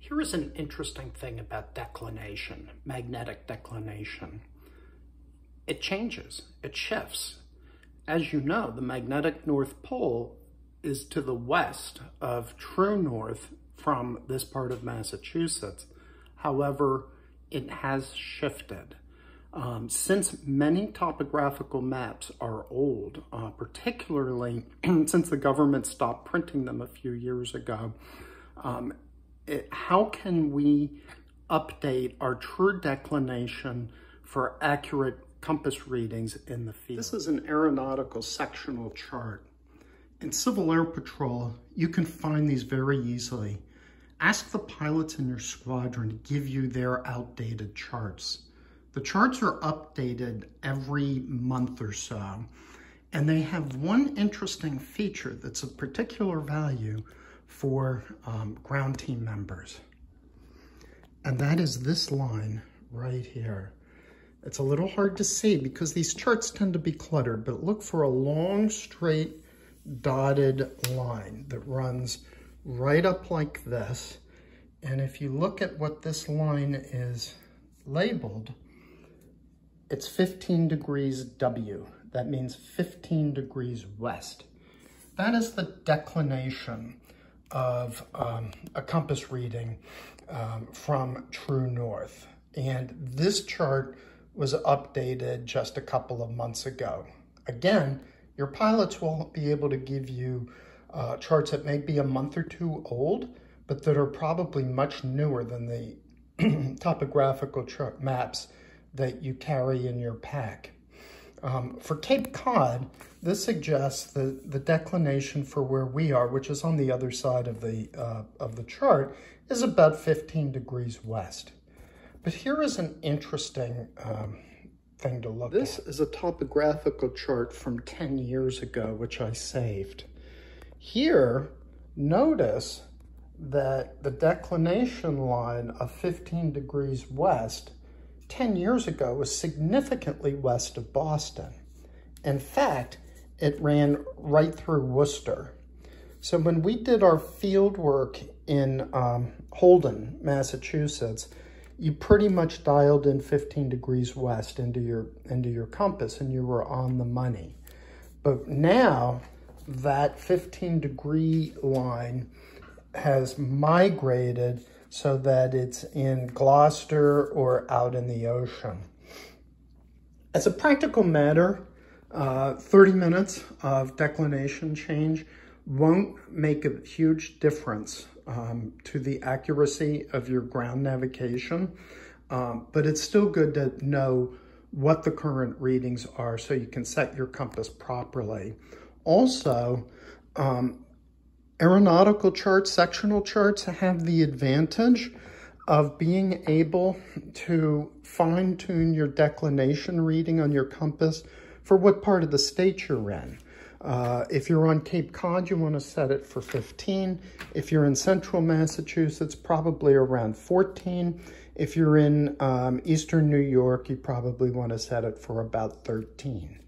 Here is an interesting thing about declination, magnetic declination. It changes, it shifts. As you know, the magnetic North Pole is to the west of true north from this part of Massachusetts. However, it has shifted. Since many topographical maps are old, particularly since the government stopped printing them a few years ago, how can we update our true declination for accurate compass readings in the field? This is an aeronautical sectional chart. In Civil Air Patrol, you can find these very easily. Ask the pilots in your squadron to give you their outdated charts. The charts are updated every month or so, and they have one interesting feature that's of particular value for ground team members. And that is this line right here. It's a little hard to see because these charts tend to be cluttered, but look for a long, straight, dotted line that runs right up like this. And if you look at what this line is labeled, it's 15 degrees W. That means 15 degrees west. That is the declination of a compass reading from true north. And this chart was updated just a couple of months ago. Again, your pilots will be able to give you charts that may be a month or two old, but that are probably much newer than the topographical chart maps that you carry in your pack. For Cape Cod, this suggests that the declination for where we are, which is on the other side of the chart, is about 15 degrees west. But here is an interesting thing to look at. This is a topographical chart from 10 years ago, which I saved. Here, notice that the declination line of 15 degrees west 10 years ago was significantly west of Boston. In fact, it ran right through Worcester. So when we did our field work in Holden, Massachusetts, you pretty much dialed in 15 degrees west into your compass and you were on the money. But now that 15 degree line has migrated so that it's in Gloucester or out in the ocean. As a practical matter, 30 minutes of declination change won't make a huge difference to the accuracy of your ground navigation, but it's still good to know what the current readings are so you can set your compass properly. Also, aeronautical charts, sectional charts have the advantage of being able to fine-tune your declination reading on your compass for what part of the state you're in. If you're on Cape Cod, you want to set it for 15. If you're in central Massachusetts, probably around 14. If you're in eastern New York, you probably want to set it for about 13.